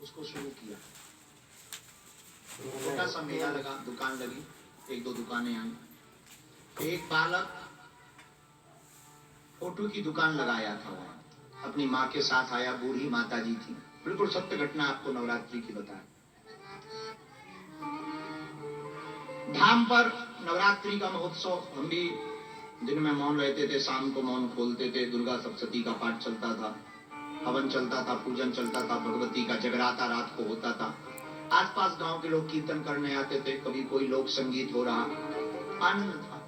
उसको शुरू किया। छोटा सा मेला लगा, दुकान लगी, एक दो दुकानें आई। एक बालक फोटो की दुकान लगाया था वहां, अपनी माँ के साथ आया। बूढ़ी माता जी थी, बिल्कुल सत्य घटना आपको नवरात्रि की बताएं। धाम पर नवरात्रि का महोत्सव, हम भी दिन में मौन रहते थे, शाम को मौन खोलते थे। दुर्गा सप्तशती का पाठ चलता था, हवन चलता था, पूजन चलता था, भगवती का जगराता रात को होता था। आसपास गांव के लोग कीर्तन करने आते थे, कभी कोई लोक संगीत हो रहा, आनंद था।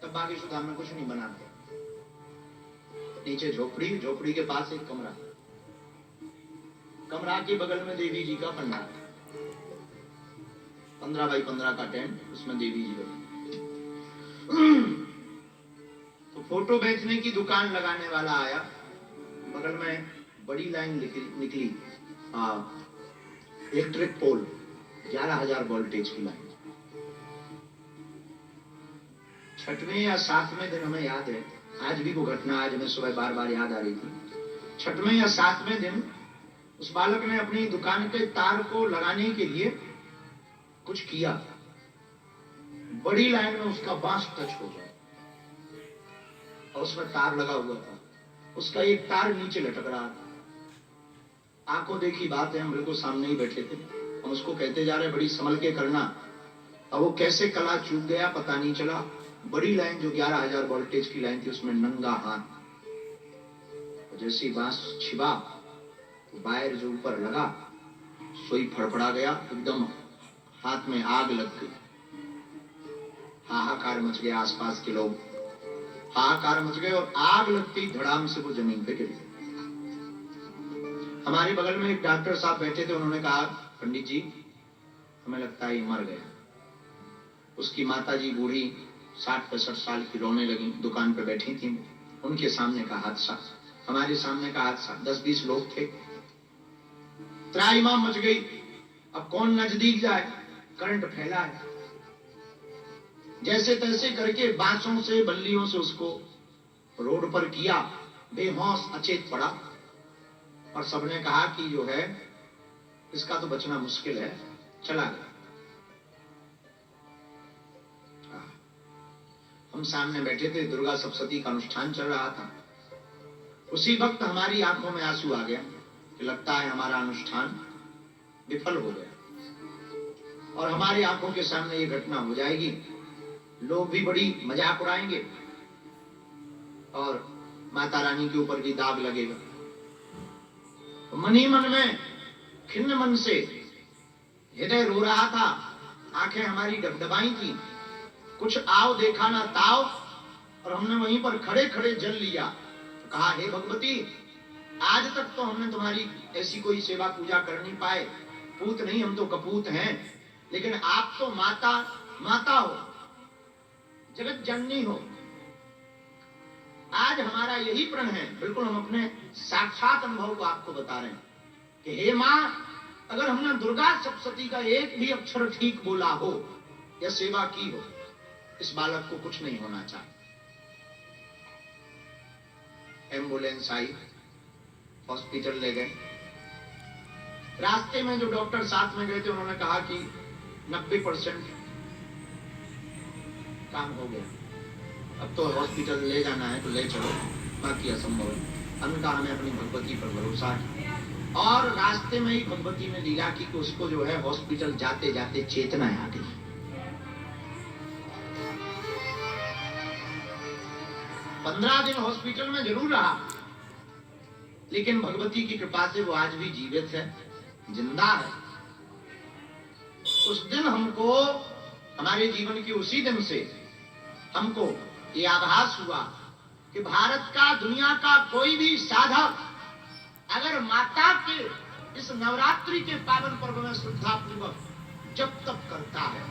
तब बागेश्वर धाम में कुछ नहीं बनाते, नीचे झोपड़ी, झोपड़ी के पास एक कमरा, कमरा के बगल में देवी जी का पंडाल, 15 बाई 15 का टेंट, उसमें देवी जी बैठी। तो फोटो बेचने की दुकान लगाने वाला आया, बगल में बड़ी लाइन निकली, इलेक्ट्रिक पोल, 11,000 वोल्टेज की लाइन। छठवें या सातवें दिन हमें याद है, आज भी वो घटना आज हमें सुबह बार बार याद आ रही थी। छठवें या सातवें दिन उस बालक ने अपनी दुकान के तार को लगाने के लिए कुछ किया, बड़ी लाइन में उसका बांस टच हो गया और उसमें तार लगा हुआ था, उसका एक तार नीचे लटक रहा था। आंखों देखी बात है, हम बिल्कुल सामने ही बैठे थे, हम उसको कहते जा रहे बड़ी संभल के करना। अब वो कैसे कला चूक गया पता नहीं चला। बड़ी लाइन जो 11,000 वोल्टेज की लाइन थी, उसमें नंगा हाथ, जैसे ही बांस छिपा, वायर जो ऊपर लगा, सोई फड़फड़ा गया, एकदम हाथ में आग लग गई। हाहाकार मच गया, आसपास के लोग हाहाकार मच गए और आग लगती धड़ाम से वो जमीन पे गिर गई। हमारे बगल में एक डॉक्टर साहब बैठे थे, उन्होंने कहा, पंडित जी हमें लगता है ये मर गया। उसकी माता जी बूढ़ी 60-65 साल की रोने लगी, दुकान पे बैठी थी। उनके सामने का हादसा, हमारे सामने का हादसा, 10-20 लोग थे, त्राहिमाम मच गई। अब कौन नजदीक जाए, करंट फैला है। जैसे तैसे करके बांसों से, बल्लियों से उसको रोड पर किया, बेहोश अचेत पड़ा और सबने कहा कि जो है इसका तो बचना मुश्किल है, चला गया। हम सामने बैठे थे, दुर्गा सप्तशती का अनुष्ठान चल रहा था। उसी वक्त हमारी आंखों में आंसू आ गया कि लगता है हमारा अनुष्ठान विफल हो गया और हमारी आंखों के सामने ये घटना हो जाएगी। लोग भी बड़ी मजाक उड़ाएंगे और माता रानी के ऊपर भी दाग लगेगा। मन ही मन में खिन्न मन से हृदय रो रहा था, आंखें हमारी डबडबाई थी। कुछ आओ देखा ना ताओ, और हमने वहीं पर खड़े खड़े जल लिया। तो कहा, हे भगवती, आज तक तो हमने तुम्हारी ऐसी कोई सेवा पूजा कर नहीं पाए, पूत नहीं, हम तो कपूत हैं, लेकिन आप तो माता माता हो, जगत जननी हो। आज हमारा यही प्रण है, बिल्कुल हम अपने साक्षात अनुभव को आपको बता रहे हैं कि हे मां, अगर हमने दुर्गा सप्तशती का एक भी अक्षर ठीक बोला हो या सेवा की हो, इस बालक को कुछ नहीं होना चाहिए। एम्बुलेंस आई, हॉस्पिटल ले गए। रास्ते में जो डॉक्टर साथ में गए थे, उन्होंने कहा कि 90% काम हो गया, अब तो हॉस्पिटल ले जाना है तो ले चलो, बाकी असंभव है। हमने कहा हमें अपनी भगवती पर भरोसा है, और रास्ते में ही भगवती ने लीला की कि उसको जो है हॉस्पिटल जाते जाते चेतना आ गई। पंद्रह दिन हॉस्पिटल में जरूर रहा, लेकिन भगवती की कृपा से वो आज भी जीवित है, जिंदा है। उस दिन हमको, हमारे जीवन के उसी दिन से हमको ये आभास हुआ कि भारत का, दुनिया का कोई भी साधक अगर माता के इस नवरात्रि के पावन पर्व में श्रद्धा पूर्वक जब तक करता है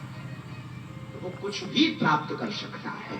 तो वो कुछ भी प्राप्त कर सकता है।